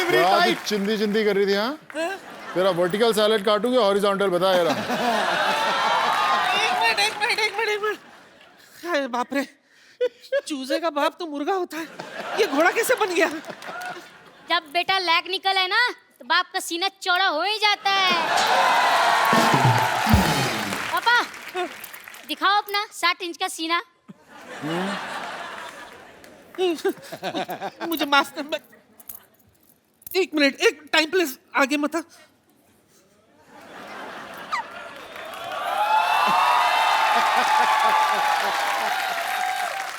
Delivery tight. चिंदी चिंदी कर रही थी। हाँ तेरा वर्टिकल सैलेड काटूंगी हॉरिजॉन्टल बता यार। एक मिनट। अरे बाप रे, चूजे का बाप तो मुर्गा होता है, ये घोड़ा कैसे बन गया? जब बेटा लैग निकल है ना तो बाप का सीना चौड़ा हो ही जाता है। पापा दिखाओ अपना 60 इंच का सीना। मुझे माफ कर, एक मिनट, एक टाइम प्लीज, आगे मत आ।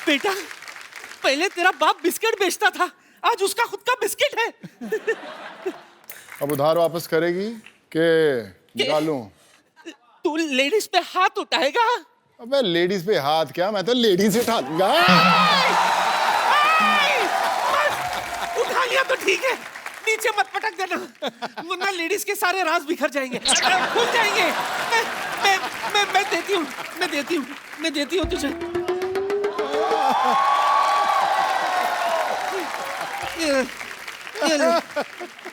बेटा, पहले तेरा बाप बिस्किट बेचता था, आज उसका खुद का बिस्किट है। अब उधार वापस करेगी के निकालूं? तू लेडीज पे हाथ उठाएगा? अबे लेडीज पे हाथ क्या, मैं तो लेडीज से उठा लूंगा। उठा लिया तो ठीक है, नीचे मत पटक देना, वरना लेडीज के सारे राज बिखर जाएंगे, खुल जाएंगे। मैं देती हूँ तुझे।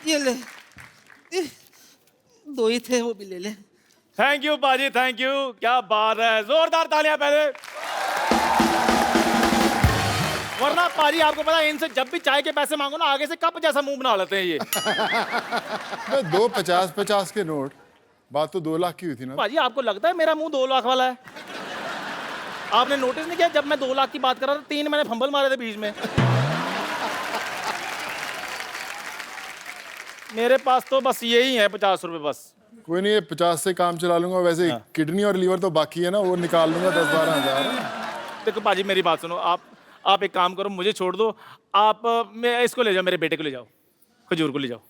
ये ले, दो ही थे, वो भी ले ले। थैंक यू पाजी, थैंक यू। क्या बात है, जोरदार तालियां पहले। वरना पाजी आपको पता है, इनसे जब भी चाय के पैसे मांगो ना, आगे से कप जैसा मुंह बना लेते हैं ये। दो 50-50 के नोट, बात तो 2 लाख की हुई थी ना। पाजी आपको लगता है मेरा मुंह 2 लाख वाला है? आपने नोटिस नहीं किया, जब मैं 2 लाख की बात कर रहा था 3 मैंने फंबल मारे थे बीच में। मेरे पास तो बस यही है 50 रुपए बस। कोई नहीं, 50 से काम चला लूंगा। वैसे किडनी और लीवर तो बाकी है ना, वो निकाल लूंगा 10-12 हजार। देखो पाजी मेरी बात सुनो, आप एक काम करो, मुझे छोड़ दो। आप मैं इसको ले जाओ, मेरे बेटे को ले जाओ, खजूर को ले जाओ।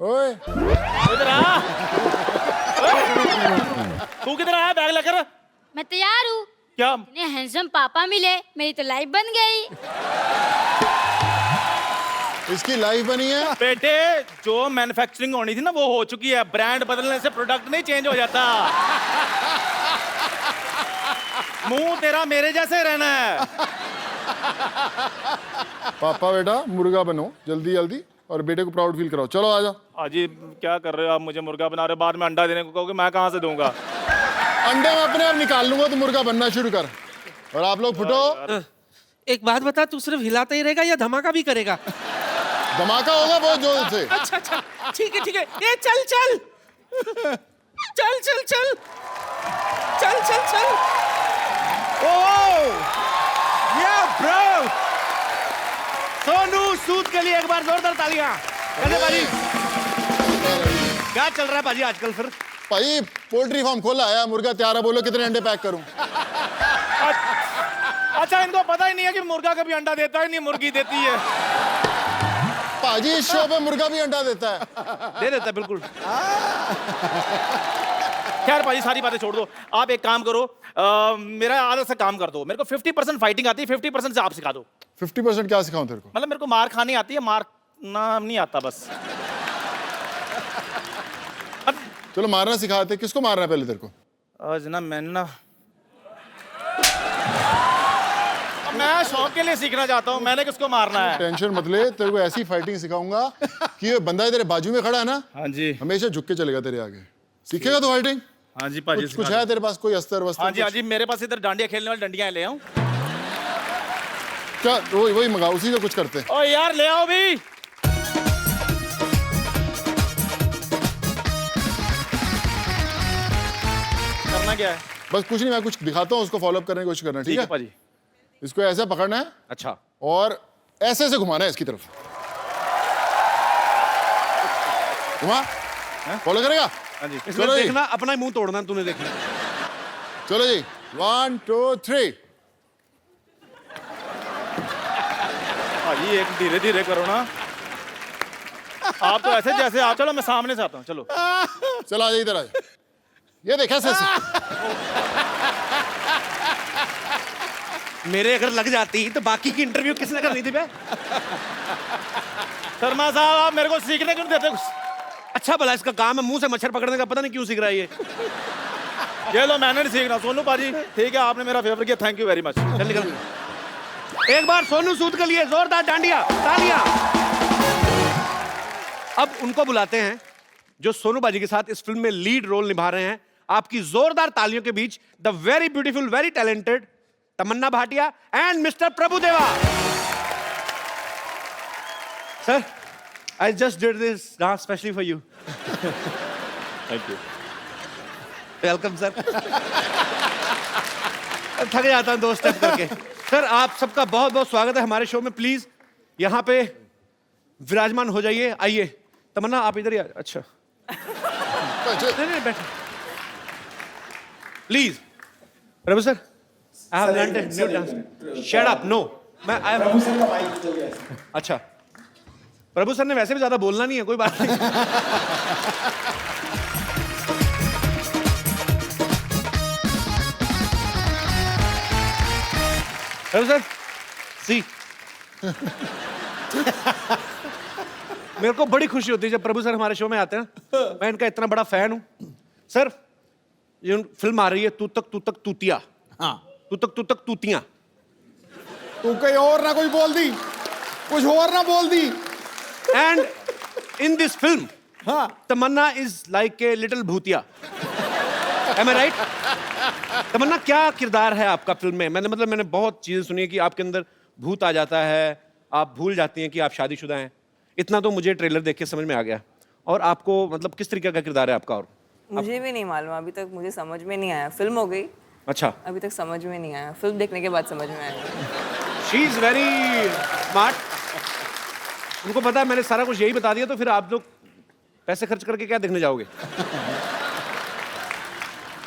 ओए इधर आ। तू किधर आया बैग लेकर? मैं तैयार हूँ। क्या इतने हैंडसम पापा मिले, मेरी तो लाइफ बन गई। इसकी लाइफ बनी है बेटे, जो मैन्युफैक्चरिंग होनी थी ना वो हो चुकी है। ब्रांड बदलने से प्रोडक्ट नहीं चेंज हो जाता। मुंह तेरा मेरे जैसे रहना है। पापा बेटा मुर्गा बनो जल्दी जल्दी, और बेटे को प्राउड फील कराओ। चलो आजा। अजी क्या कर रहे हो आप, मुझे मुर्गा बना रहे हो, बाद में अंडा देने को कहोगे, मैं कहाँ से दूंगा? अंडे में अपने आप निकाल लूंगा, तो मुर्गा बनना शुरू कर। और आप लोग फुटो। एक बात बता, तू सिर्फ हिलाता ही रहेगा या धमाका भी करेगा? धमाका होगा बहुत जोर से। अच्छा, ठीक है। ये चल चल। ब्रो, सोनू सूद के लिए एक बार जोरदार तालियां। कैसे पाजी, क्या चल रहा है पाजी आजकल? फिर भाई पोल्ट्री फार्म खोला है, मुर्गा तैयार है, बोलो कितने अंडे पैक करूं? अच्छा, इनको पता ही नहीं है कि मुर्गा कभी अंडा देता है, नहीं मुर्गी देती है। पाजी इस शो पे मुर्गा भी अंडा देता है। दे देता है बिल्कुल। खैर पाजी सारी बातें छोड़ दो, आप एक काम करो, मेरा आधा सा काम कर दो। मेरे को 50% फाइटिंग आती है, 50% से आप सिखा दो। 50% क्या सिखाऊं तेरे को? मतलब मेरे को मार खानी आती है, मारना नहीं आता बस। चलो मारना सिखाते। किसको मारना है पहले तेरे को? आज ना मैंने ना, मैं शौक के लिए सीखना चाहता हूँ, मैंने किसको मारना है। टेंशन मत ले, तेरे को ऐसी फाइटिंग सिखाऊंगा कि ये बंदा तेरे बाजू में खड़ा है ना, हाँ जी, हमेशा झुक के चलेगा तेरे आगे। सीखेगा तो फाइटिंग? हाँ जी पाजी। कुछ है तेरे पास कोई अस्तर वस्तर? हाँ जी, मेरे पास इधर डांडिया खेलने वाली डंडियां ले आऊं क्या? वही मंगाओ, उसी से कुछ करते हैं। ओ यार ले आओ भी। करना क्या है? बस कुछ नहीं, मैं कुछ दिखाता हूँ, उसको फॉलो अप करने की कोशिश करना। ठीक है पाजी। इसको ऐसे पकड़ना है। अच्छा। और ऐसे से घुमाना है इसकी तरफ। घुमा, फॉलो करेगा? हाँ जी। इसमें देखना, अपना ही मुंह तोड़ना तूने, देखना। चलो जी, 1 2 3। भाई एक धीरे धीरे करो ना, आप तो ऐसे जैसे आप। चलो मैं सामने से आता हूँ, चलो चलो आ जाइए इधर। आ ये देखा ऐसे। मेरे अगर लग जाती तो बाकी की इंटरव्यू किसने करनी थी बे? शर्मा साहब आप मेरे को सीखने क्यों देते? अच्छा भला इसका काम है मुंह से मच्छर पकड़ने का, पता नहीं क्यों सीख रहा है ये। ये लो, मैंने नहीं सीखना। सोनू पाजी ठीक है, आपने मेरा फेवर किया, थैंक यू वेरी मच। चल निकल। एक बार सोनू सूद के लिए जोरदार डांडिया तालियां। अब उनको बुलाते हैं जो सोनू बाजी के साथ इस फिल्म में लीड रोल निभा रहे हैं। आपकी जोरदार तालियों के बीच the very beautiful, very talented Tamannaah Bhatia and mister Prabhudeva. Sir, I just did this dance specially for you. Thank you. Welcome sir. थक जाता हूं 2 स्टेप करके। सर, आप सबका बहुत बहुत स्वागत है हमारे शो में। प्लीज यहाँ पे विराजमान हो जाइए। आइए तमन्ना, आप इधर ही अच्छा नहीं नहीं बैठो please. Prabhu sir, I have learned a new dance. Shut up, no. मैं प्रभु सर का माइक चल गया। अच्छा, प्रभु सर ने वैसे भी ज्यादा बोलना नहीं है, कोई बात नहीं। प्रभु सर, सी मेरे को बड़ी खुशी होती है जब प्रभु सर हमारे शो में आते हैं। मैं इनका इतना बड़ा फैन हूं। सर, ये फिल्म आ रही है तू तक तूतिया। हाँ, तू तक तूतियां। तू कहीं और ना कोई बोल दी, कुछ और ना बोल दी। एंड इन दिस फिल्म हाँ, तमन्ना इज लाइक ए लिटिल भूतिया। Am I right? तमन्ना, क्या किरदार है आपका फिल्म में? मैंने बहुत चीजें सुनी है कि आपके अंदर भूत आ जाता है, आप भूल जाती हैं कि आप शादीशुदा हैं। इतना तो मुझे ट्रेलर देख के समझ में आ गया। और आपको मतलब किस तरीके का किरदार है आपका? और मुझे भी नहीं मालूम, अभी तक मुझे समझ में नहीं आया। फिल्म हो गई, अच्छा, अभी तक समझ में नहीं आया। फिल्म देखने के बाद समझ में आया। She is very smart. उनको पता है मैंने सारा कुछ यही बता दिया, तो फिर आप लोग पैसे खर्च करके क्या देखने जाओगे?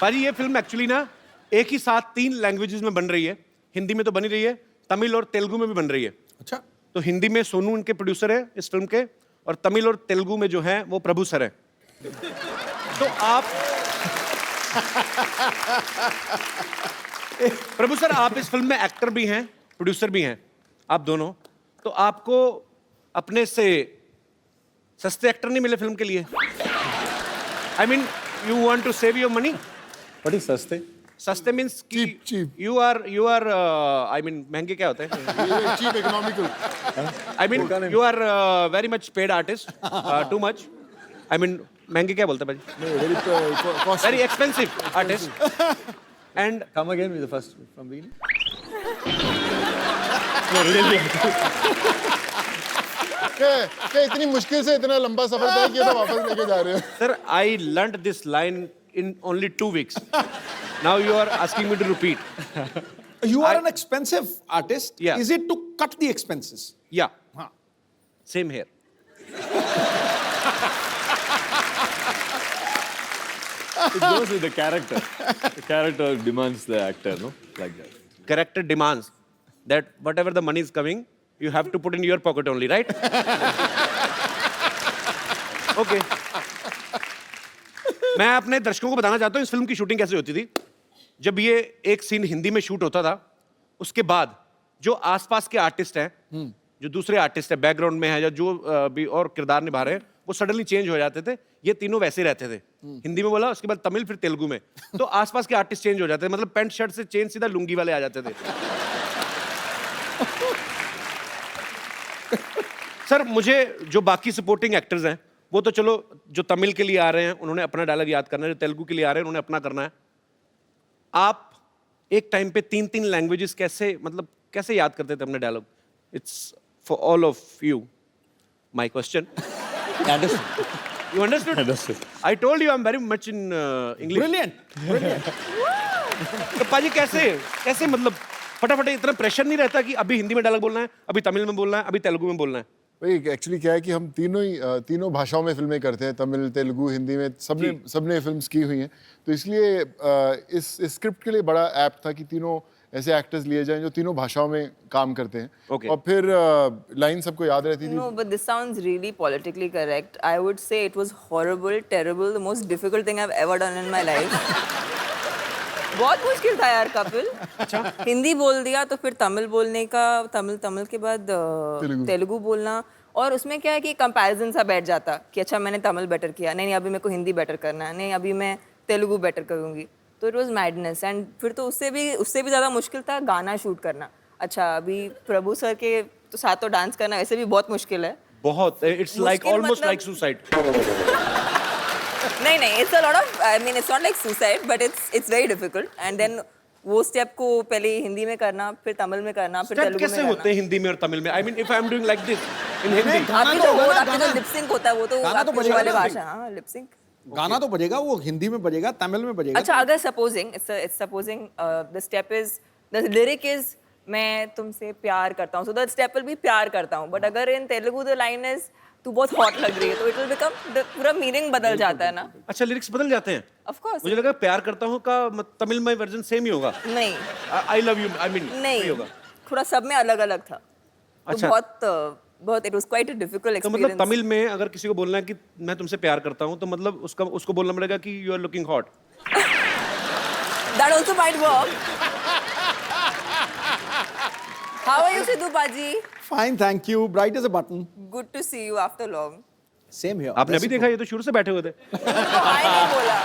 पाजी, ये फिल्म एक्चुअली ना एक ही साथ 3 लैंग्वेजेस में बन रही है। हिंदी में तो बनी रही है, तमिल और तेलुगु में भी बन रही है। अच्छा, तो हिंदी में सोनू इनके प्रोड्यूसर है इस फिल्म के, और तमिल और तेलुगु में जो है वो प्रभु सर है। तो आप प्रभु सर, आप इस फिल्म में एक्टर भी हैं, प्रोड्यूसर भी हैं, आप दोनों। तो आपको अपने से सस्ते एक्टर नहीं मिले फिल्म के लिए? I mean, you want to save your money? What is सस्ते? सस्ते means Cheap. You are I mean महंगे क्या होते हैं? Cheap, economical. I mean you are very much paid artist, too much. I mean महंगे क्या बोलते हैं भाई? Very expensive artist. And come again with the first from beginning. क्या इतनी मुश्किल से इतना लंबा सफर तय किया तो वापस लेके जा रहे हो? Sir, I learned this line in only 2 weeks. Now you are asking me to repeat. You are an expensive artist. Yeah. Is it to cut the expenses? Yeah. हाँ. Same here. It goes with the character. The character demands the actor, no? Like that. Character demands that whatever the money is coming, you have to put in your pocket only, right? Okay. मैं अपने दर्शकों को बताना चाहता हूँ इस film की shooting कैसे होती थी। जब ये एक सीन हिंदी में शूट होता था, उसके बाद जो आसपास के आर्टिस्ट हैं, जो दूसरे आर्टिस्ट हैं बैकग्राउंड में है या जो भी और किरदार निभा रहे हैं, वो सडनली चेंज हो जाते थे। ये तीनों वैसे ही रहते थे। हिंदी में बोला, उसके बाद तमिल, फिर तेलुगु में। तो आसपास के आर्टिस्ट चेंज हो जाते थे, मतलब पैंट शर्ट से चेंज सीधा लुंगी वाले आ जाते थे। सर, मुझे जो बाकी सपोर्टिंग एक्टर्स हैं वो तो चलो, जो तमिल के लिए आ रहे हैं उन्होंने अपना डायलॉग याद करना है, जो तेलुगु के लिए आ रहे हैं उन्होंने अपना करना है। आप एक टाइम पे 3-3 लैंग्वेजेस कैसे याद करते थे अपने dialogue? It's for all of you my question. You understood? Understood. I told you I'm very much in English. Brilliant. तो पाजी कैसे मतलब फटाफट इतना प्रेशर नहीं रहता कि अभी हिंदी में डायलॉग बोलना है, अभी तमिल में बोलना है, अभी तेलुगु में बोलना है? भाई एक्चुअली क्या है कि हम तीनों भाषाओं में फिल्में करते हैं, तमिल, तेलुगु, हिंदी में सबने फिल्म्स की हुई हैं। तो इसलिए इस स्क्रिप्ट के लिए बड़ा ऐप था कि तीनों ऐसे एक्टर्स लिए जाएं जो तीनों भाषाओं में काम करते हैं। Okay. और फिर लाइन सबको याद रहती थी। No, but this sounds really politically correct. I would say it was horrible, terrible, the most difficult thing I've ever done in my life. बहुत मुश्किल था यार कपिल। अच्छा, हिंदी बोल दिया तो फिर तमिल बोलने का, तमिल के बाद तेलुगु बोलना, और उसमें क्या है कि कंपैरिजन सा बैठ जाता कि अच्छा मैंने तमिल बेटर किया, नहीं अभी मेरे को हिंदी बेटर करना है, नहीं अभी मैं तेलुगु बेटर करूँगी। तो इट वाज मैडनेस। एंड फिर तो उससे भी ज़्यादा मुश्किल था गाना शूट करना। अच्छा, अभी प्रभु सर के तो साथ तो डांस करना वैसे भी बहुत मुश्किल है, बहुत, it's like मुश्किल almost मतलब- like suicide. नहीं, it's a lot of, I mean, it's not like suicide, but it's very difficult. And then वो स्टेप को पहले हिंदी में करना, फिर तमिल में करना, फिर Step तेलुगु में कैसे होते करना। हैं हिंदी में और तमिल में? I mean, if I'm doing like this in Hindi. आपकी तो वो आपकी जो लिपसिंक होता है वो तो गाना तो आपकी बजेगा वाले ना। भाषा, हाँ लिपसिंक। गाना तो बजेगा, वो हिंदी में बजेगा, तमिल में बजेगा। अच्छा, अगर supposing it's supposing the step is the lyric is मैं तुमसे प्यार करता हूँ, so the step will be प्यार करता हूँ, but अगर in Telugu the line is तू बहुत hot लग रही है, तो it will become पूरा मीनिंग बदल जाता है ना। अच्छा, लिरिक्स बदल जाते हैं? Of course। मुझे लगा प्यार करता हूँ का तमिल में वर्जन सेम ही होगा। नहीं I love you, I mean नहीं होगा। थोड़ा सब में अलग अलग था। तो अच्छा। बहुत it was quite a difficult तो experience। मतलब तमिल में अगर किसी को बोलना है कि मैं तुमसे प्यार करता हूँ, तो मतलब उसको बोलना पड़ेगा कि you are looking hot. That also might work। How are you, Sidhu Paji? Fine, thank you. Bright as a button. Good to see you after long। Same here. आपने अभी देखा, ये तो शुरू से बैठे हुए थे। तो I नहीं बोला।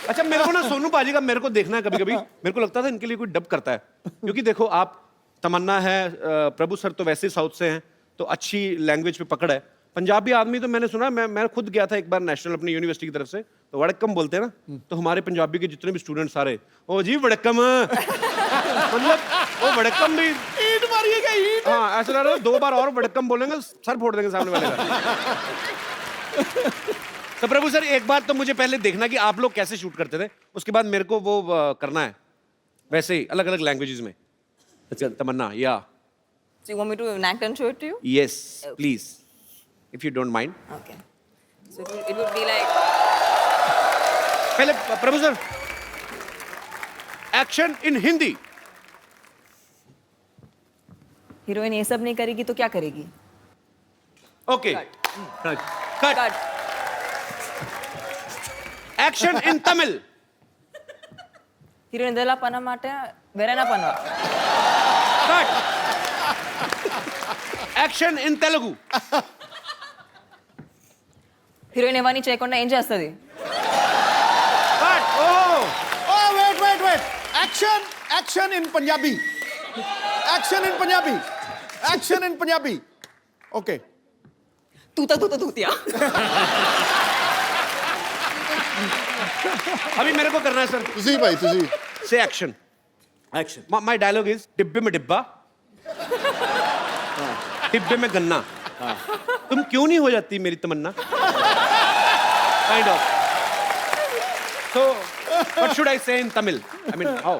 अच्छा, मेरे को ना सोनू पाजी का मेरे को देखना है कभी-कभी। मेरे को लगता था इनके लिए कोई डब करता है, क्योंकि देखो आप, तमन्ना है, प्रभु सर तो वैसे साउथ से हैं, तो अच्छी लैंग्वेज पे पकड़ है। पंजाबी आदमी तो मैंने सुना, मैं खुद गया था एक बार नेशनल अपनी यूनिवर्सिटी की तरफ से, तो वड़क्कम बोलते हैं ना, तो हमारे पंजाबी के जितने भी स्टूडेंट सारे, ओ जी वड़क्कम, मतलब वो वड़क्कम भी ईंट मारिएगा, ईंट। हाँ, ऐसा लग रहा है 2 बार और वड़क्कम बोलेंगे सर फोड़ देंगे सामने वाले का। तो प्रभु सर, एक बार तो मुझे पहले देखना कि आप लोग कैसे शूट करते थे, उसके बाद मेरे को वो करना है वैसे ही अलग अलग लैंग्वेजेस में। अच्छा तमन्ना, या So you want me to enact and show it to you? Yes please if you don't mind. Okay। So it would be like पहले Prabhu sir, action in Hindi. Heroine ये सब नहीं करेगी तो क्या करेगी? Okay, cut. Cut। Action in Tamil. Heroine ಇದೆಲ್ಲ ಪನ ಮಾಟ ಬೇರೆನ ಪನ। Cut. Action in Telugu. Heroine ఇవన్నీ చేయకుండా ఏం చేస్తుంది? Cut. Oh, Oh, wait. Action in Punjabi. Action in Punjabi. Okay. तूतिया। अभी मेरे को करना है सर। तुझी भाई तुझी से एक्शन। माय डायलॉग इज, डिब्बे में डिब्बा, डिब्बे में गन्ना, तुम क्यों नहीं हो जाती मेरी तमन्ना, kind of. So what should I say in Tamil? I mean how?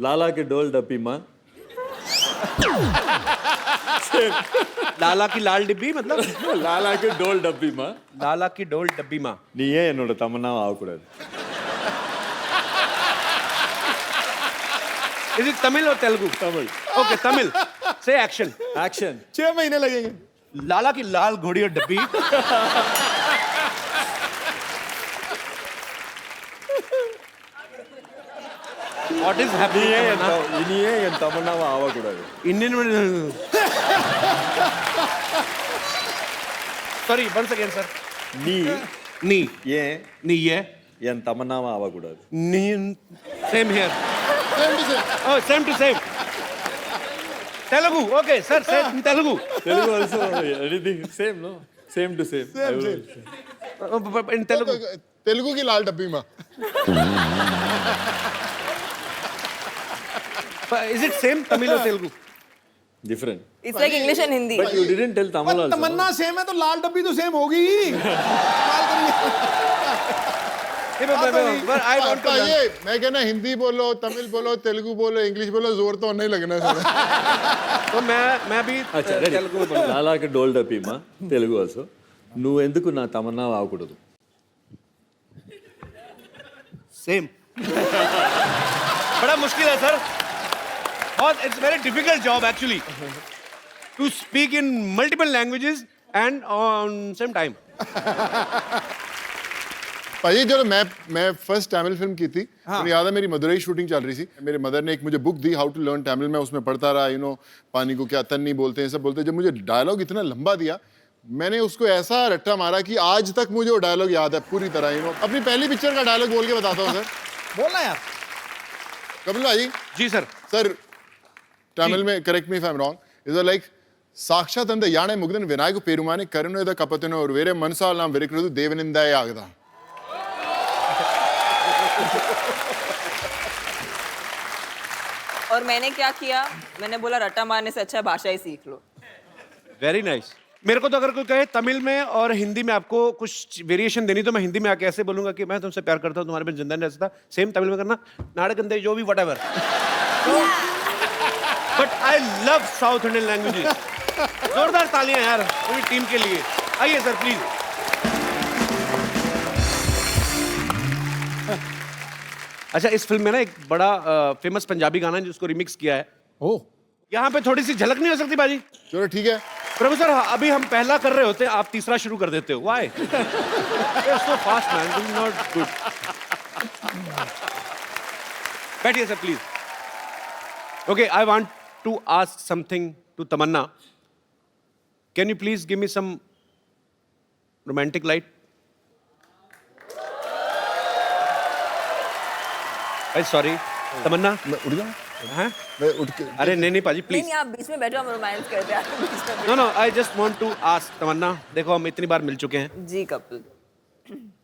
लाला के डोल डब्बी माँ लाला की लाल डिब्बी, मतलब लाला के डोल डब्बी माँ लाला की डोल डब्बी माँ। நீயே என்னோட தமன்னாவை ஆகக்கூடாது. इज इट तमिल और तेलुगु? तमिल। ओके, तमिल से एक्शन। एक्शन। 6 महीने लगेंगे। लाला की लाल घोड़ी और डब्बी। What is happening? இனியே என் தமன்னாவை ஆகக்கூடாது. Indian. Sorry, once again, sir. நீ ஏன் நீ ये என் தமன்னாவை ஆகக்கூடாது. Same here. Oh, same to same. Telugu. Okay, sir. Same Telugu. Telugu also anything same, no? Same to same. In Telugu. Telugu की लाल डब्बी माँ। Is it same Tamil or Telugu? Different. It's like English and Hindi। But you didn't tell Tamil also. Tamannaah same है तो लाल डब्बी तो same होगी ही। But I want to learn. ये मैं कहना हिंदी बोलो, तमिल बोलो, तेलुगु बोलो, इंग्लिश बोलो, जोर तो नहीं लगना सर। तो मैं भी अच्छा ready. तेलुगु में बोलूँ. లాలా के डोल डब्बी माँ తెలుగు also. నువ్వు ఎందుకు నా తమన్నాவை ఆగకూడదు? सेम। बड़ा मुश्किल है सर, और it's very difficult job actually to speak in multiple languages and on same time. भाई जो मैं फर्स्ट तमिल फिल्म की थी, मुझे याद है मेरी मदुरई शूटिंग चल रही थी। मेरे मदर ने एक मुझे बुक दी, हाउ टू लर्न तमिल। मैं उसमें पढ़ता रहा, पानी को क्या तन्नी बोलते हैं, सब बोलते हैं। जब मुझे डायलॉग इतना लंबा दिया, मैंने उसको ऐसा रट्टा मारा कि आज तक मुझे वो डायलॉग याद है पूरी तरह। अपनी पहली पिक्चर का डायलॉग बोल के बताता हूँ सर। बोलना यार। कपिल भाई। जी सर। सर तमिल में, correct me if I am wrong, is like ಸಾಕ್ಷಾತ್ ಅಂತ ಯಾಣೆ ಮುಗ್ದನ್ ವಿನಾಯಕ ಪೇರುಮಾನೆ ಕರುಣದ ಕಪತನ और वेरे मनसा नाम वेरिकृत देवनिंदाय ಆಗದ और मैंने क्या किया, मैंने बोला रट्टा मारने से अच्छा भाषा ही सीख लो. Very nice. मेरे को तो अगर कोई कहे तमिल में और हिंदी में आपको कुछ वेरिएशन देनी तो मैं हिंदी में आके ऐसे बोलूंगा कि मैं तुमसे प्यार करता हूँ, तुम्हारे बिन जिंदा नहीं रह सकता. सेम तमिल में करना, नाड़कंदे जो भी whatever. But I love south Indian languages. जोरदार तालियां यार पूरी टीम के लिए. आइए सर प्लीज. अच्छा, इस फिल्म में ना एक बड़ा फेमस पंजाबी गाना है जिसको रिमिक्स किया है. ओह, यहाँ पे थोड़ी सी झलक नहीं हो सकती बाजी? चलो ठीक है. प्रभु सर, अभी हम पहला कर रहे होते हैं, आप तीसरा शुरू कर देते हो. Why? So fast man, this is not good. बैठिए sir please. Okay, I want to ask something to Tamannaah. Can you please give me some romantic light? Sorry Tamannaah, मैं उठ जाऊं? हैं? मैं उठ के अरे नहीं पाजी प्लीज. नहीं, आप बीच में बैठो, हम रोमांस करते हैं. आप बीच में no no, I just want to ask Tamannaah. देखो हम इतनी बार मिल चुके हैं. जी कपिल.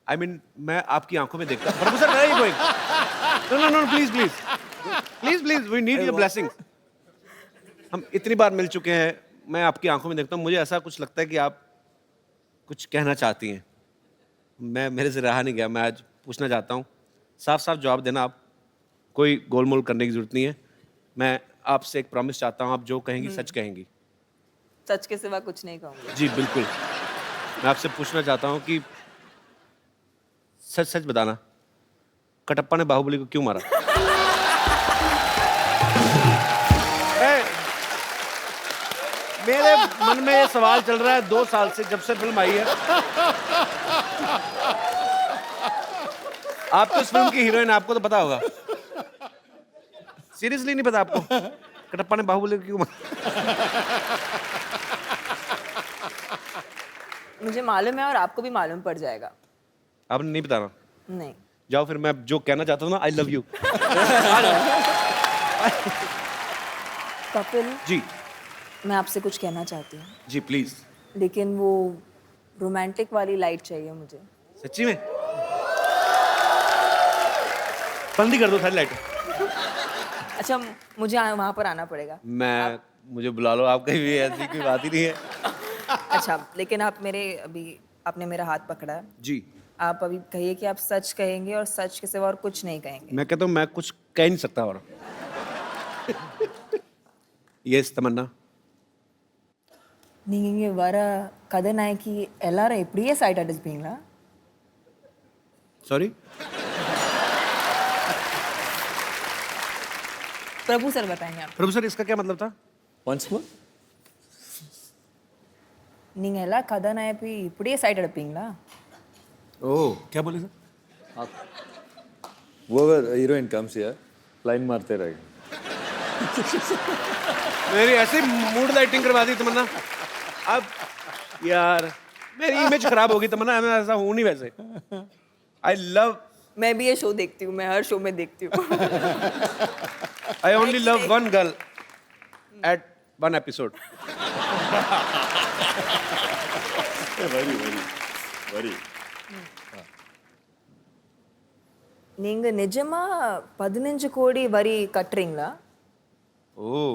आई मीन मैं आपकी आंखों में देखता हूं. Sir very going. No no no, please please please please, we need your blessings. हम इतनी बार मिल चुके हैं, मैं आपकी आंखों में देखता हूं, मुझे ऐसा कुछ लगता है कि आप कुछ कहना चाहती हैं. मैं मेरे से रहा नहीं गया, मैं आज पूछना चाहता हूं. साफ साफ जवाब देना. आप कोई गोलमोल करने की जरूरत नहीं है. मैं आपसे एक प्रॉमिस चाहता हूं, आप जो कहेंगी सच कहेंगी. सच के सिवा कुछ नहीं कहूंगी. जी बिल्कुल. मैं आपसे पूछना चाहता हूं कि सच सच बताना, कटप्पा ने बाहुबली को क्यों मारा? मेरे मन में ये सवाल चल रहा है 2 साल से, जब से फिल्म आई है. आप तो इस फिल्म की हीरोइन, आपको तो पता होगा. सीरियसली नहीं पता आपको कटप्पा ने बाहुबली को क्यों मारा? मुझे मालूम है और आपको भी मालूम पड़ जाएगा. आपने नहीं बताना? नहीं. जाओ फिर, मैं जो कहना चाहता हूँ ना, I love you. Kapil ji मैं आपसे कुछ कहना चाहती हूँ, जी प्लीज. लेकिन वो रोमांटिक वाली लाइट चाहिए मुझे. सच्ची में? बंद ही कर दो सारी लाइट. अच्छा, मुझे वहाँ पर आना पड़ेगा. मुझे बुला लो, आप कहीं भी, ऐसी कोई बात ही नहीं है. अच्छा, लेकिन आपने मेरा हाथ पकड़ा है. जी. आप अभी कहिए कि आप सच कहेंगे और सच के सिवा और कुछ नहीं कहेंगे. मैं कहता हूँ मैं कुछ कह नहीं सकता और. यस तमन्ना. நீங்க வர கதாநாயகி எல்லாரும் இப்படியே சைட் அடிச்சுப்பீங்களா? सॉरी. प्रभु सर बताएंगे आप. प्रभु सर, इसका क्या मतलब था? Once more? நீங்க எல்லா கதாநாயகி இப்படியே சைட் அடிப்பீங்களா? ओह, क्या बोले sir? Whoever heroine comes here, line मारते रहेगा. मेरी ऐसे मूड लाइटिंग करवा दी तमन्ना. अब यार मेरी इमेज खराब होगी तमन्ना, मैं ऐसा हूँ नहीं वैसे. आई लव, मैं भी ये शो देखती हूँ, मैं हर शो में देखती हूँ. I only love one girl at one episode. Very. நீங்க நிஜமா 15 கோடி வரி கட்டுறீங்களா? Oh,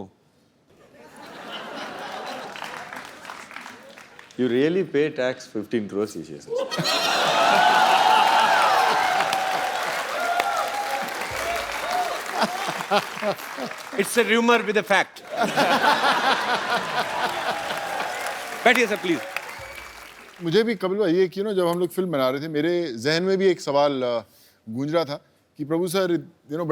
You really pay tax 15 crores each year. It's a rumour with a fact. बैठिए सर प्लीज. मुझे भी कपिल भाई ये कि ना, जब हम लोग फिल्म बना रहे थे, मेरे जहन में भी एक सवाल गूंज रहा था कि प्रभु सर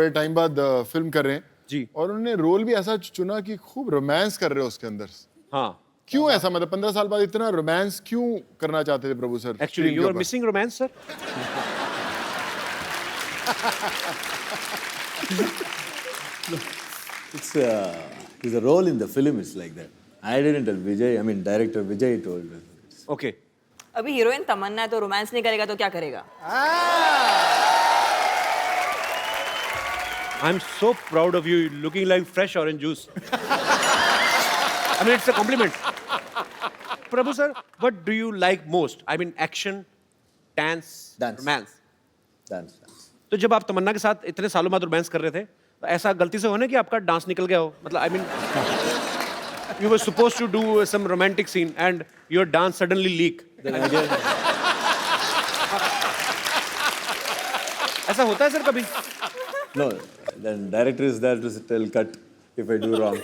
बड़े टाइम बाद फिल्म कर रहे हैं जी. और उन्होंने रोल भी ऐसा चुना कि खूब रोमांस कर रहे हो उसके अंदर. हाँ, क्यों ऐसा, मतलब 15 साल बाद इतना रोमांस क्यों करना चाहते थे प्रभु सर? एक्चुअली screen के यू आर ऊपर? Missing romance sir. It's a role in the film is like that. I didn't tell Vijay, I mean director Vijay told us. Okay. अभी हीरोइन तमन्ना है तो रोमांस नहीं करेगा तो क्या करेगा? I'm so proud of you, looking like fresh orange juice. I mean, it's a compliment. Prabhu sir, what do you like most? I mean, action, dance, Dance. romance. Dance. तो जब आप तमन्ना के साथ इतने सालों बाद रोमांस कर रहे थे, तो ऐसा गलती से होने कि आपका डांस निकल गया हो? मतलब I mean, you were supposed to do some romantic scene and your dance suddenly leak. Then again, ऐसा होता है सर कभी? no. Then director is there to tell cut if I do wrong.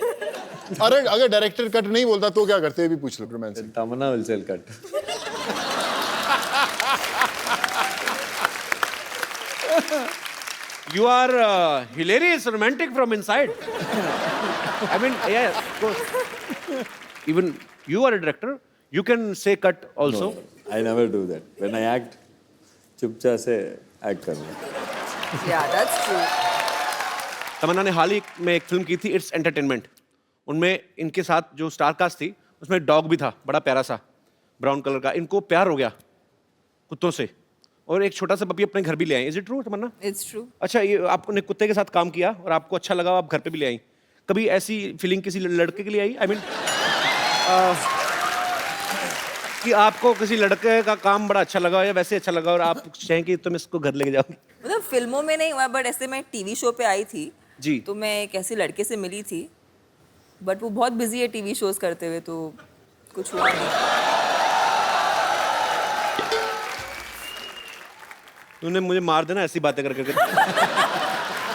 अरे अगर डायरेक्टर कट नहीं बोलता तो क्या करते हैं भी पूछ लो romance Then Tamanna will tell cut. You are hilarious, romantic from inside. I mean, yeah, of course. Even you are a director. You can say cut also. No, I never do that. When I act, चुपचाप से act करना. Yeah, that's true. तमन्ना ने हाल ही में एक film की थी it's entertainment. उनमें इनके साथ जो स्टार कास्ट थी उसमें एक डॉग भी था, बड़ा प्यारा सा ब्राउन कलर का. इनको प्यार हो गया कुत्तों से और एक छोटा सा पपी अपने घर भी ले आई. Is it true Tamannaah? It's true. अच्छा, ये आपने कुत्ते के साथ काम किया और आपको अच्छा लगा, आप घर पे भी ले आई. कभी ऐसी फीलिंग किसी लड़के के लिए आई? आई मीन कि आपको किसी लड़के का काम बड़ा अच्छा लगा या वैसे अच्छा लगा और आप चाहें कि तुम इसको घर लेके जाओ? मतलब फिल्मों में नहीं हुआ, बट ऐसे मैं टीवी शो पे आई थी जी. तो मैं एक ऐसे लड़के से मिली थी, बट वो बहुत बिजी है टीवी शोज करते हुए, तो कुछ हुआ नहीं. तूने मुझे मार देना ऐसी बातें कर करके.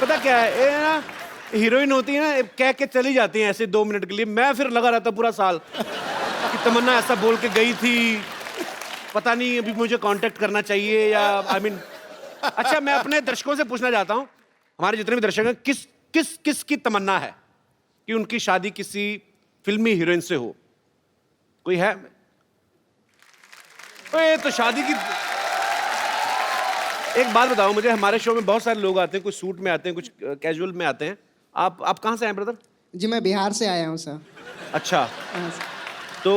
पता क्या है, ये ना हीरोइन होती है ना, कह के चली जाती हैं ऐसे 2 मिनट के लिए. मैं फिर लगा रहता पूरा साल कि तमन्ना ऐसा बोल के गई थी, पता नहीं अभी मुझे कांटेक्ट करना चाहिए या आई मीन. अच्छा, मैं अपने दर्शकों से पूछना चाहता हूँ, हमारे जितने भी दर्शक हैं, किस की तमन्ना है कि उनकी शादी किसी फिल्मी हीरोइन से हो? कोई है? ओए, तो शादी की एक बात बताओ मुझे. हमारे शो में बहुत सारे लोग आते हैं, कुछ सूट में आते हैं, कुछ कैजुअल में आते हैं. आप कहाँ से आए ब्रदर? जी मैं बिहार से आया हूँ सर. अच्छा, हाँ, सर. तो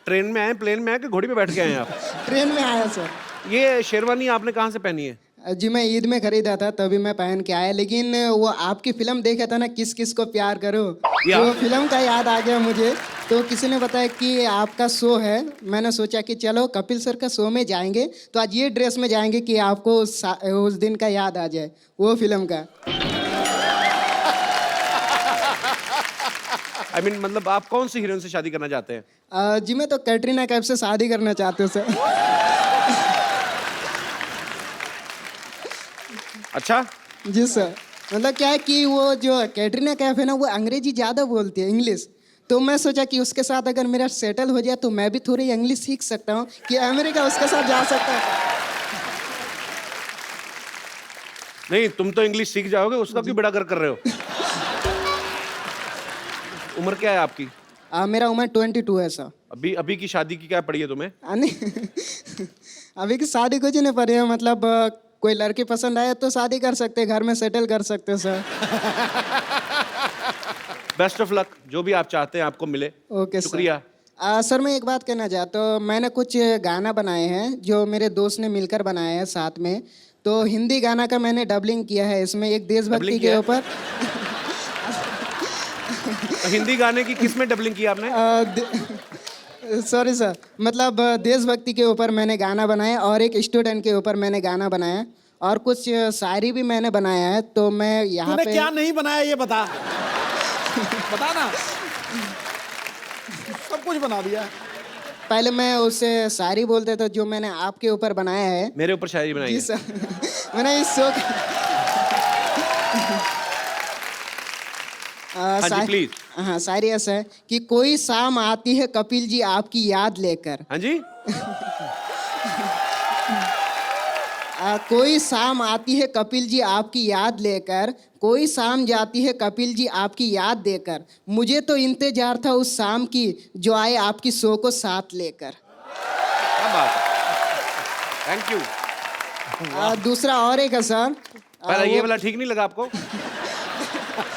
ट्रेन में आए, प्लेन में आए कि घोड़ी पे बैठ के आए हैं आप? ट्रेन में आया सर. ये शेरवानी आपने कहाँ से पहनी है? जी मैं ईद में खरीदा था तभी मैं पहन के आया, लेकिन वो आपकी फिल्म देखा था ना, किस किस को प्यार करो, या। वो फिल्म का याद आ गया मुझे. तो किसी ने बताया कि आपका शो है, मैंने सोचा कि चलो कपिल सर का शो में जाएंगे, तो आज ये ड्रेस में जाएंगे कि आपको उस दिन का याद आ जाए, वो फिल्म का. आई मीन मतलब आप कौन सी हीरोइन से शादी करना चाहते हैं? जी मैं तो कैटरीना कैफ से शादी करना चाहते हूँ सर. अच्छा, जी सर. मतलब क्या है कि वो जो कैटरीना कैफ है ना, वो अंग्रेजी ज़्यादा बोलती है, इंग्लिश. तो मैं सोचा कि उसके साथ अगर मेरा सेटल हो जाए तो मैं भी थोड़ी इंग्लिश सीख सकता हूँ कि अमेरिका उसके साथ जा सकता है. नहीं, तुम तो इंग्लिश सीख जाओगे, उसका क्यों बेड़ा कर रहे हो? उम्र क्या है आपकी? मेरा उम्र 22 है सर. अभी की शादी की क्या पड़ी है तुम्हें? नहीं अभी की शादी कुछ नहीं पड़ी है. मतलब कोई लड़की पसंद आए तो शादी कर सकते हैं, घर में सेटल कर सकते हैं सर. बेस्ट ऑफ लक, जो भी आप चाहते हैं आपको मिले. Okay sir. शुक्रिया. सर मैं एक बात कहना चाहता हूँ, मैंने कुछ गाना बनाए हैं जो मेरे दोस्त ने मिलकर बनाए हैं साथ में. तो हिंदी गाना का मैंने डबलिंग किया है इसमें, एक देशभक्ति डबलिंग के किया है? ऊपर. हिंदी गाने की किस में डबलिंग की आपने? सॉरी सर, मतलब देशभक्ति के ऊपर मैंने गाना बनाया और एक स्टूडेंट के ऊपर मैंने गाना बनाया और कुछ शायरी भी मैंने बनाया है. तो मैं यहाँ तूने पे क्या नहीं बनाया ये बता. बता ना. सब कुछ बना दिया. पहले मैं उससे शायरी बोलते थे जो मैंने आपके ऊपर बनाया है. मेरे ऊपर शायरी बनाई जी है? सर. मैंने इस शो हाँ जी, प्लीज. हाँ, शायरी ऐसा है कि कोई शाम आती है कपिल जी आपकी याद लेकर. हाँ जी. कोई शाम आती है कपिल जी आपकी याद लेकर, कोई शाम जाती है कपिल जी आपकी याद देकर, मुझे तो इंतजार था उस शाम की जो आए आपकी शो को साथ लेकर. क्या बात है, थैंक यू. दूसरा और एक है सर. पहला ये वाला ठीक नहीं लगा आपको?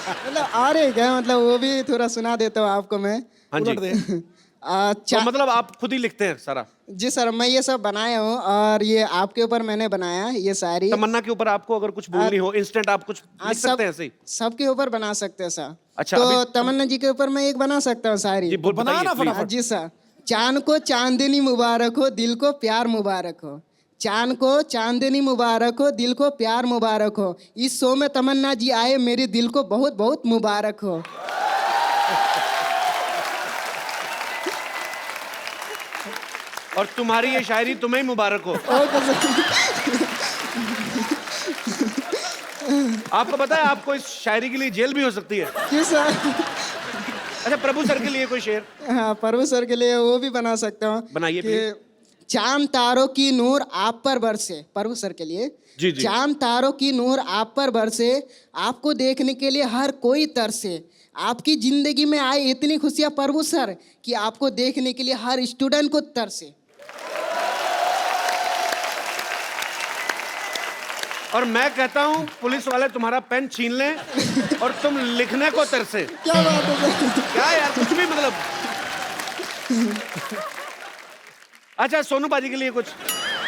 मतलब और एक है, मतलब वो भी थोड़ा सुना देता हूँ आपको मैं. हाँ जी. तो मतलब आप खुद ही लिखते हैं सारा? जी सर, मैं ये सब बनाया हूँ और ये आपके ऊपर मैंने बनाया ये सारी. तमन्ना के ऊपर आपको अगर कुछ बोलनी हो इंस्टेंट, आप कुछ लिख सकते हैं ऐसे ही? सबके ऊपर बना सकते हैं सर. अच्छा, तो अभी तमन्ना जी के ऊपर मैं एक बना सकता हूँ सारी. जी, बोल बना ना बताइए, फटाफट. जी सर. चांद को चांदनी मुबारक हो, दिल को प्यार मुबारक हो। चांद को चांदनी मुबारक हो, दिल को प्यार मुबारक हो। इस शो में तमन्ना जी आए, मेरे दिल को बहुत बहुत मुबारक हो। और तुम्हारी ये शायरी तुम्हें ही मुबारक हो। Okay sir. आपको पता है आपको इस शायरी के लिए जेल भी हो सकती है। क्यों सर? अच्छा, प्रभु सर के लिए कोई शेर? हाँ, प्रभु सर के लिए वो भी बना सकता हूँ। बनाइए, कि चांद तारों की नूर आप पर बरसे, प्रभु सर के लिए। जी, जी। चांद तारों की नूर आप पर बरसे, आपको देखने के लिए हर कोई तरसे। आपकी जिंदगी में आए इतनी खुशियाँ प्रभु सर कि आपको देखने के लिए हर स्टूडेंट को तरसे। और मैं कहता हूँ पुलिस वाले तुम्हारा पेन छीन लें और तुम लिखने को तरसे। क्या बात है सर? क्या यार, कुछ भी मतलब। अच्छा, सोनू बाजी के लिए कुछ?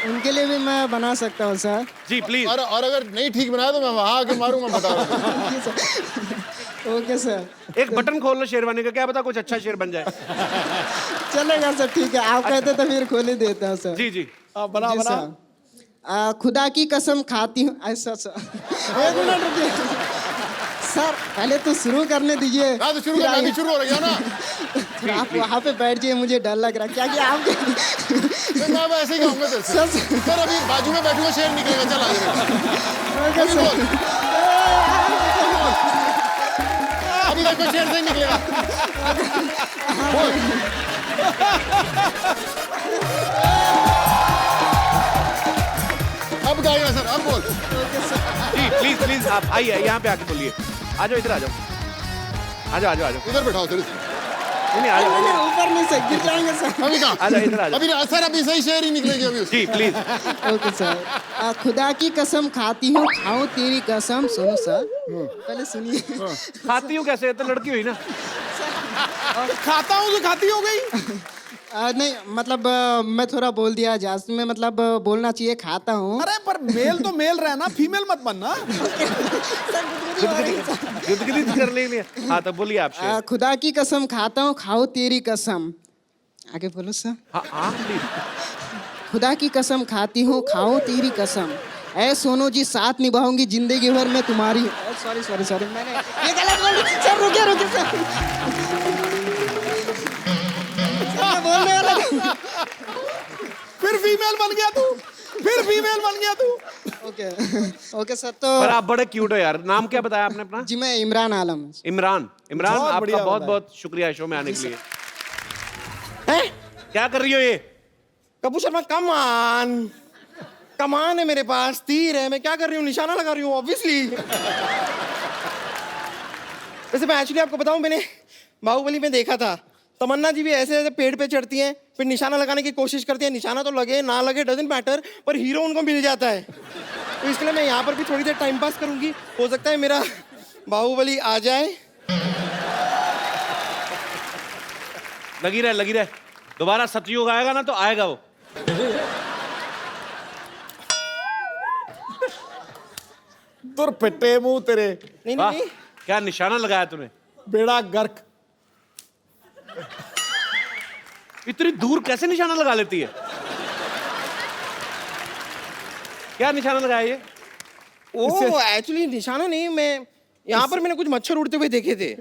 उनके लिए भी मैं बना सकता हूँ सर। Ji please. और अगर नहीं ठीक बनाया तो मैं वहां आके मारूंगा, बता रहा हूं। Okay sir. Okay sir. एक बटन खोल लो शेरवानी का, क्या पता कुछ अच्छा शेर बन जाए। चलेगा सर, ठीक है। आप कहते तो फिर खोल ही देता हूँ सर। जी जी। बना जी बना। सर। खुदा की कसम खाती हूँ ऐसा सर। एक मिनट रुकिए सर, पहले तो शुरू करने दीजिए। हाँ तो शुरू फिर करना, आइए। अभी शुरू हो रहा है ना। फिर आप वहाँ पे बैठ जाइए, मुझे डर लग रहा है। क्या कि आप मैं अब ऐसे ही कहूंगा तेरे से। सर, सर अभी बाजू में बैठूंगा, शेर निकलेगा, चल आगे। ओके अभी सर। बोल। अभी देखो शेर से ही निकलेगा। अब गाएगा सर, अब बोल। जी प्लीज प्लीज, आप आइए यहाँ पे आके बोलिए। आ जाओ, इधर आ जाओ। आ जाओ आ जाओ आ जाओ। इधर बैठाओ सर। नहीं नहीं, आ जाओ। नहीं, ऊपर नहीं सर, गिर जाएंगे सर। अभी कहाँ? आ जाओ, इधर आ जाओ। अभी सर अभी सही शेर ही निकलेगी अभी उसकी। जी प्लीज। Okay sir. खुदा की कसम खाती हूँ, खाऊं तेरी कसम। सुनो सर, पहले सुनिए। खाती हूँ कैसे? तो लड़की हुई ना। खाता हूँ तो खाती हो गई। नहीं मतलब मैं थोड़ा बोल दिया जास्त में, मतलब बोलना चाहिए खाता हूँ। अरे पर मेल तो मेल रहना, फीमेल मत बनना। गुदगुदी कर ले लिया। हाँ तो बोलिए आप शेर। खुदा की कसम खाता हूँ, खाओ तेरी कसम। आगे बोलो सर। हाँ हाँ प्लीज। खुदा की कसम खाती हूँ, खाओ तेरी कसम। ऐ सोनू जी, साथ निभाऊंगी जिंदगी भर मैं तुम्हारी। सॉरी सॉरी सॉरी, मैंने ये गलत बोल दी। सर रुकिए रुकिए सर। मैं बोलने वाला था। फिर फीमेल बन गया तू, फिर फीमेल बन गया तू। Okay okay sir. तो पर आप बड़े क्यूट हो यार। नाम क्या बताया आपने अपना? जी मैं इमरान आलम। इमरान। इमरान, बहुत आपका बढ़िया बहुत बताया। बहुत शुक्रिया शो में आने के लिए। हैं? क्या कर रही हो ये? कपूर शर्मा, कमान है मेरे पास, तीर है। मैं क्या कर रही हूँ? निशाना लगा रही हूँ ऑब्वियसली। वैसे मैं एक्चुअली आपको बताऊं, मैंने बाहुबली में देखा था, तमन्ना जी भी ऐसे ऐसे पेड़ पे चढ़ती हैं, फिर निशाना लगाने की कोशिश करती है। निशाना तो लगे ना लगे डजंट मैटर, पर हीरो उनको मिल जाता है। तो इसलिए मैं यहाँ पर भी थोड़ी देर टाइम पास करूंगी। हो सकता है मेरा बाहुबली आ जाए। लगी रहे। दोबारा सतयुग आएगा ना तो आएगा वो। तुर पिट्टे मुंह तेरे, नहीं वाह, नहीं नहीं, क्या निशाना लगाया तूने। बेड़ा गर्क। इतनी दूर कैसे निशाना लगा लेती है? क्या निशाना लगाया ये? वो एक्चुअली निशाना नहीं, मैं यहाँ पर मैंने कुछ मच्छर उड़ते हुए देखे थे,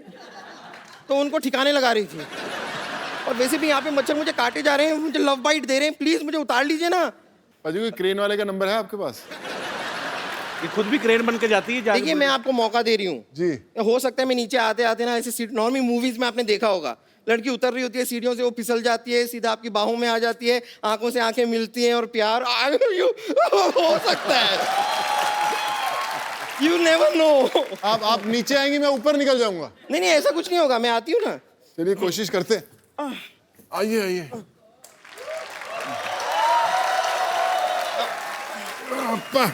तो उनको ठिकाने लगा रही थी। और वैसे भी यहाँ पे मच्छर मुझे काटे जा रहे हैं, मुझे लव बाइट दे रहे हैं। प्लीज मुझे उतार लीजिए ना। अजी कोई क्रेन वाले का नंबर है आपके पास? ये खुद भी क्रेन बन के जाती है। देखिए मैं आपको मौका दे रही हूँ जी। हो सकता है मैं नीचे आते आते ना ऐसे सीट, नॉर्मली मूवीज में आपने देखा होगा, लड़की उतर रही होती है सीढ़ियों से, वो फिसल जाती है, सीधा आपकी बाहों में आ जाती है, आंखों से आंखें मिलती हैं और प्यार हो सकता है। You never know. आप नीचे आएंगे, मैं ऊपर निकल जाऊंगा। नहीं नहीं, ऐसा कुछ नहीं होगा, मैं आती हूँ ना। चलिए कोशिश करते हैं। आइए आइए। अप्पा।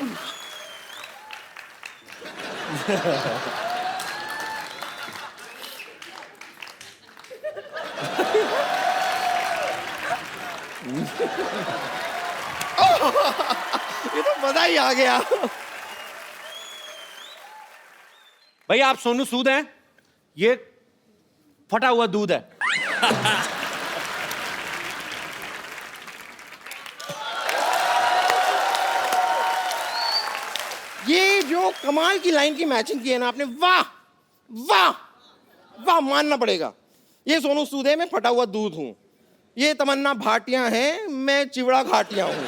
ये तो मजा ही आ गया। भाई आप सोनू सूद हैं, ये फटा हुआ दूध है। वो कमाल की लाइन की मैचिंग की है ना आपने, वाह वाह वाह, मानना पड़ेगा। ये सोनू सूद है, मैं फटा हुआ दूध हूं। ये तमन्ना भाटिया है, मैं चिवड़ा घाटिया हूं।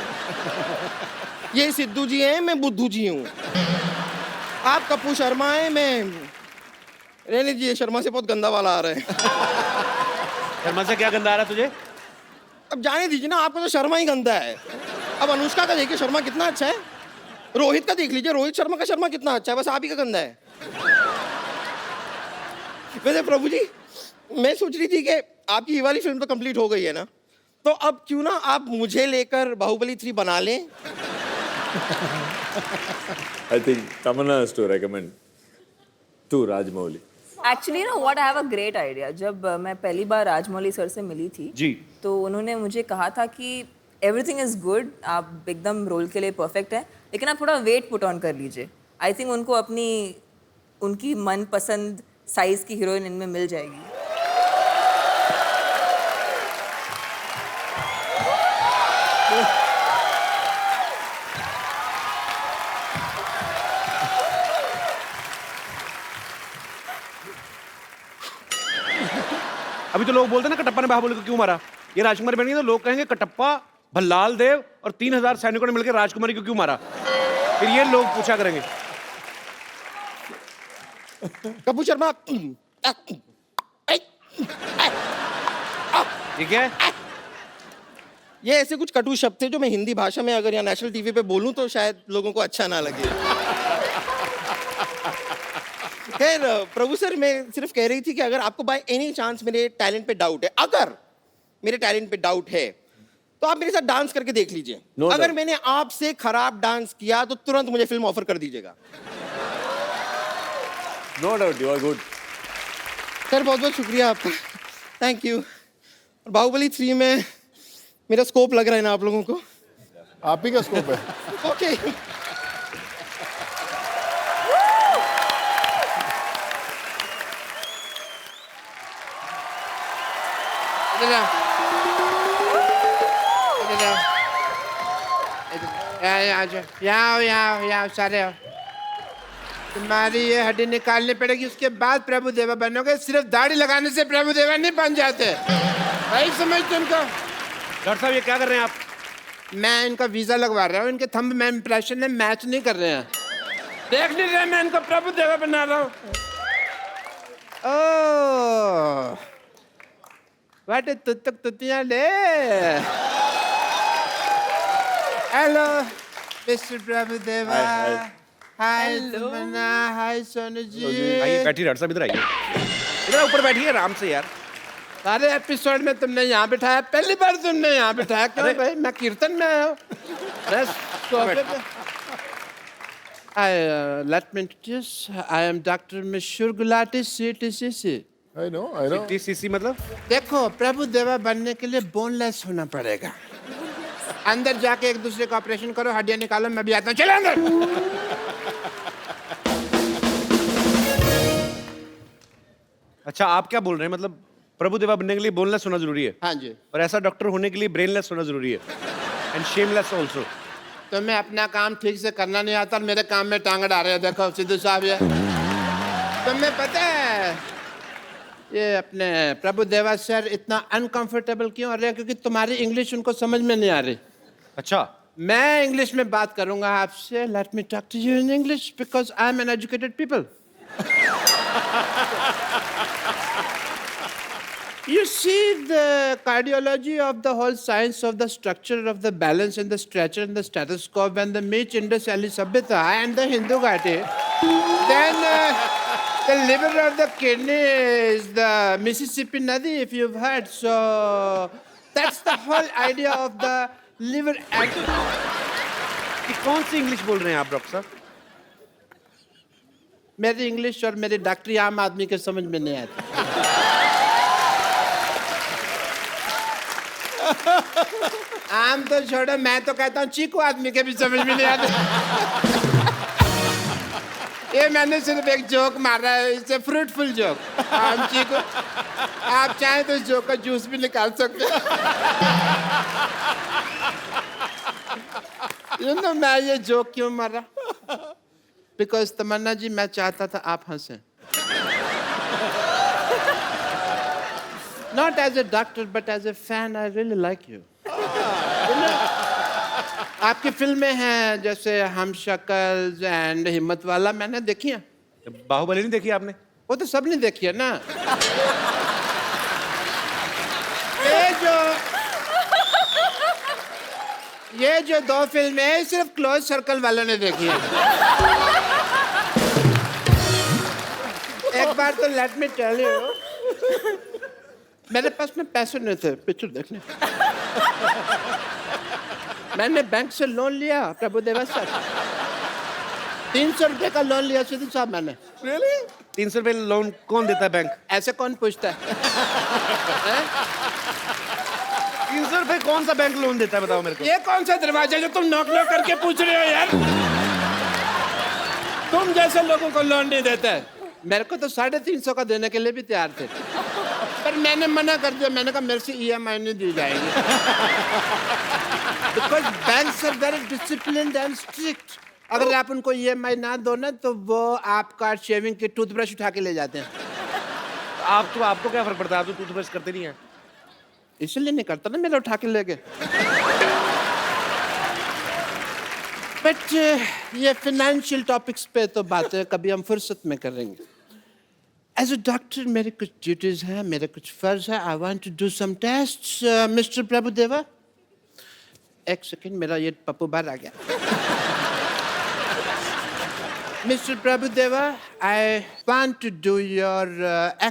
ये सिद्धू जी हैं, मैं बुद्धू जी हूं। आप कप्पू शर्मा है, मैं रहने दीजिए, शर्मा से बहुत गंदा वाला आ रहा है। शर्मा से क्या गंदा आ रहा है तुझे? अब जाने दीजिए ना, आपको तो शर्मा ही गंदा है। अब अनुष्का का देखिए शर्मा कितना अच्छा है, रोहित का देख लीजिए, रोहित शर्मा का शर्मा कितना अच्छा है, बस आप ही का गंदा है। वैसे प्रभु जी, मैं सोच रही थी कि आपकी ये वाली फिल्म तो कंप्लीट हो गई है ना, तो अब क्यों ना आप मुझे लेकर बाहुबली 3 बना लें। I think Tamanna has to recommend to Rajmouli. Actually ना what I have a great idea. जब मैं पहली बार राजमौली सर से मिली थी जी। तो उन्होंने मुझे कहा था कि एवरीथिंग इज गुड, आप एकदम रोल के लिए परफेक्ट है, लेकिन आप थोड़ा वेट पुट ऑन कर लीजिए। आई थिंक उनको अपनी उनकी मनपसंद साइज की हीरोइन इनमें मिल जाएगी। अभी तो लोग बोलते हैं ना कटप्पा ने बाहुबली को क्यों मारा, ये राजकुमारी बन गई तो लोग कहेंगे कटप्पा भल्लाल देव और 3000 सैनिकों ने मिलकर राजकुमारी को क्यों मारा, फिर ये लोग पूछा करेंगे। कपूर शर्मा, ठीक है, ये ऐसे कुछ कटु शब्द थे जो मैं हिंदी भाषा में अगर यहाँ नेशनल टीवी पे बोलूं तो शायद लोगों को अच्छा ना लगे। खैर प्रभु सर, मैं सिर्फ कह रही थी कि अगर आपको बाय एनी चांस मेरे टैलेंट पे डाउट है, अगर मेरे टैलेंट पे डाउट है, तो आप मेरे साथ डांस करके देख लीजिए। No अगर doubt. मैंने आपसे खराब डांस किया तो तुरंत मुझे फिल्म ऑफर कर दीजिएगा। No doubt, you are good. Sir बहुत बहुत शुक्रिया आपका, थैंक यू। और बाहुबली 3 में मेरा स्कोप लग रहा है ना आप लोगों को? आप ही का स्कोप है। ओके। यहाँ सारे आओ। तुम्हारी ये हड्डी निकालनी पड़ेगी, उसके बाद प्रभु देवा बनोगे। सिर्फ दाढ़ी लगाने से प्रभु देवा नहीं बन जाते भाई, समझ तुमको। डॉक्टर साहब ये क्या कर रहे हैं आप? मैं इनका वीजा लगवा रहा हूँ, इनके थंब में इंप्रेशन में मैच नहीं कर रहे हैं। देख नहीं रहे मैं इनको प्रभु देवा बना रहा हूँ। ओह वाटे तुतक तुतियां ले। हेलो मिस्टर प्रभु देवा। हाय तमन्ना, हाय सोनू जी। आइए बैठिए डॉक्टर साहब, इधर आइए, इधर ऊपर बैठिए आराम से यार। सारे एपिसोड में तुमने यहाँ बिठाया, पहली बार तुमने यहाँ बिठाया क्यों भाई? मैं कीर्तन में आया हूँ। बस सोफे पे। Let me introduce. I am Dr. Mishur Gulati, CTCC. I know. TCC मतलब? देखो प्रभु देवा बनने के लिए बोनलेस होना पड़ेगा। अंदर जाके एक दूसरे का ऑपरेशन करो, हड्डियां निकालो, मैं भी आता हूँ। चलो अंदर। अच्छा आप क्या बोल रहे हैं, मतलब प्रभु देवा बनने के लिए बोनलेस होना जरूरी है? हाँ जी। और ऐसा डॉक्टर होने के लिए ब्रेनलेस होना जरूरी है, एंड शेमलेस ऑल्सो। तुम्हें अपना काम ठीक से करना नहीं आता और मेरे काम में टांग डाल रहे हो। देखो सिद्धू साहब, ये तुम्हें पता है ये अपने प्रभु देवा सर इतना अनकंफर्टेबल क्यों हो रहे हैं? क्योंकि तुम्हारी इंग्लिश उनको समझ में नहीं आ रही। अच्छा मैं इंग्लिश में बात करूंगा आपसे। Let me talk to you in English because I am an educated people. You see the cardiology of the whole science of the structure of the balance and the stretcher and the stethoscope and the Meech Indus Valley Sabhyata and the Hindu Ghati. Then the liver or the kidney is the Mississippi Nadi, if you've heard. So that's the whole idea of the liver. ये कौन सी English बोल रहे हैं आप doctor साहब? मेरी English और मेरी डॉक्टरी आम आदमी के समझ में नहीं आती। आम तो छोड़ो, मैं तो कहता हूँ चीकू आदमी के भी समझ में नहीं आते। ये मैंने सिर्फ एक जोक मारा है, इससे फ्रूटफुल जोक। आम चीकू, आप चाहें तो इस जोक का जूस भी निकाल सकते हैं। मैं ये जोक क्यों मारा? बिकॉज तमन्ना जी मैं चाहता था आप हंसें not as a doctor but as a fan I really like you आपकी फिल्में हैं जैसे हम शक्ल एंड हिम्मत वाला मैंने देखी हैं बाहुबली नहीं देखी आपने? वो तो सब ने देखी है ना ये जो 2 फिल्में हैं सिर्फ क्लोज सर्कल वालों ने देखी है एक बार तो लेट मी टेल यू मेरे पास में पैसे नहीं थे पिक्चर देखने मैंने बैंक से लोन लिया प्रभुदेवा सर 300 रुपए का लोन लिया सिद्धू साहब मैंने 300 रुपए लोन कौन देता है बैंक? ऐसे कौन पूछता है 300 रुपए कौन सा बैंक लोन देता है बताओ मेरे को? ये कौन सा दरवाजा जो तुम नॉक नॉक करके पूछ रहे हो यार तुम जैसे लोगों को लोन नहीं देता है मेरे को तो 350 का देने के लिए भी तैयार थे पर मैंने मना कर दिया मैंने कहा मेरे से EMI नहीं दी जाएगी because banks are very disciplined and strict अगर आप उनको EMI ना दो ना तो वो आपका शेविंग की टूथब्रश उठा के ले जाते हैं आपको क्या फर्क पड़ता है? आप तो टूथब्रश करते नहीं है इसलिए नहीं करता ना मेरा उठा के ले गए बट ये फाइनेंशियल टॉपिक्स पे तो बातें कभी हम फुर्सत में करेंगे एज अ डॉक्टर मेरे कुछ ड्यूटीज हैं मेरे कुछ फर्ज है I want to do some tests mister Prabhudeva एक सेकंड मेरा ये पप्पू बाहर आ गया mister Prabhudeva I want to do your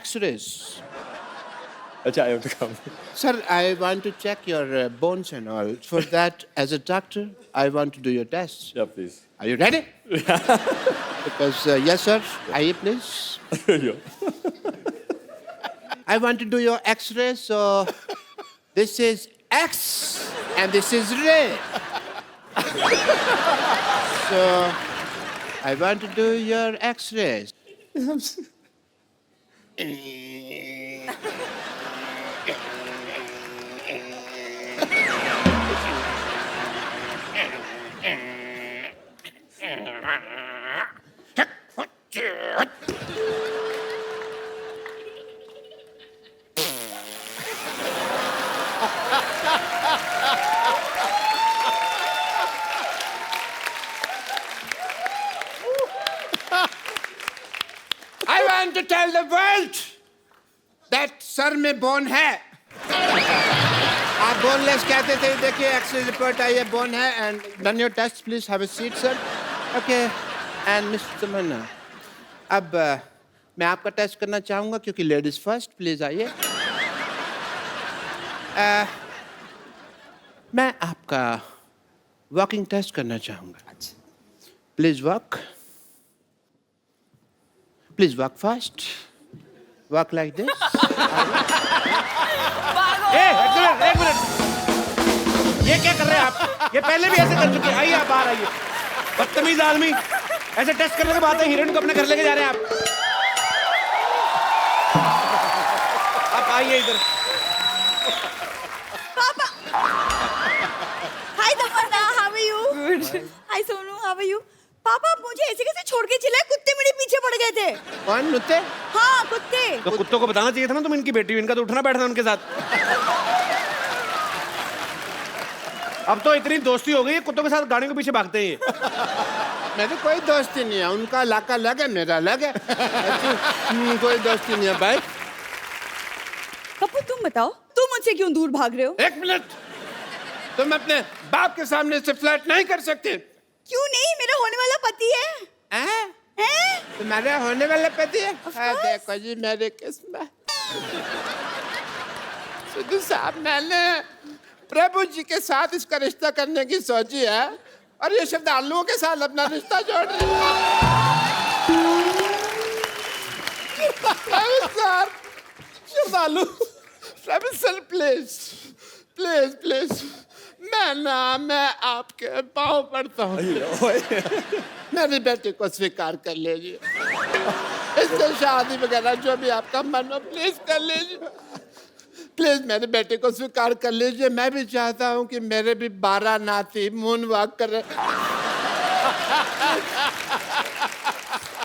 x-rays अच्छा, I have to come. Sir, I want to check your bones and all. For that, as a doctor, I want to do your tests. Yeah, please. Are you ready? Because, yes, sir. Aye, please. I want to do your X-ray, so this is X and this is ray. So, I want to do your X-rays. I want to tell the world that sir में bone है आप boneless कहते थे देखिए x ray report आई है बोन है and done your test please have a seat sir okay and mister Tamannaah अब मैं आपका टेस्ट करना चाहूँगा क्योंकि लेडीज फर्स्ट प्लीज आइए मैं आपका वॉकिंग टेस्ट करना चाहूँगा please walk Please walk fast. Walk like this. एक मिनट ये क्या कर रहे हैं आप? ये पहले भी ऐसे कर चुके हैं। आइए आप बाहर आइए बदतमीज आदमी ऐसे टेस्ट करने के बाद हीरोइन को अपने घर लेके जा रहे हैं आप आइए इधर Papa. Hi Tamanna, how are you? Good. Hi Sonu, how are you? पापा आप मुझे ऐसे कैसे छोड़ के चले कुत्ते मेरे पीछे पड़ गए थे कौन कुत्ते हाँ कुत्ते तो कुत्तों को बताना चाहिए था ना तुम इनकी बेटी हो इनका तो उठना बैठना उनके साथ अब तो इतनी दोस्ती हो गई है कुत्तों के साथ गाड़ी के पीछे भागते हैं ये मेरी कोई दोस्ती नहीं है उनका इलाका अलग है मेरा अलग है कोई दोस्ती नहीं है भाई पप्पू तुम बताओ तुम मुझसे क्यों दूर भाग रहे हो एक मिनट तुम अपने बाप के सामने से फ्लर्ट नहीं कर सकते क्यों नहीं मेरा होने वाला पति है हैं? तुम्हारा होने वाला पति है देखो जी मेरी किस्मत सिद्धू साहब मैंने प्रभु जी के साथ इसका रिश्ता करने की सोची है और ये श्रद्धालुओं के साथ अपना रिश्ता जोड़ रही है श्रद्धालु प्रभु सर प्लीज प्लीज प्लीज मैं आपके पाँव पड़ता हूँ मेरी बेटी को स्वीकार कर लीजिए इससे शादी वगैरह जो भी आपका मन हो प्लीज कर लीजिए प्लीज मेरी बेटी को स्वीकार कर लीजिए मैं भी चाहता हूँ कि मेरे भी 12 नाती मून वॉक कर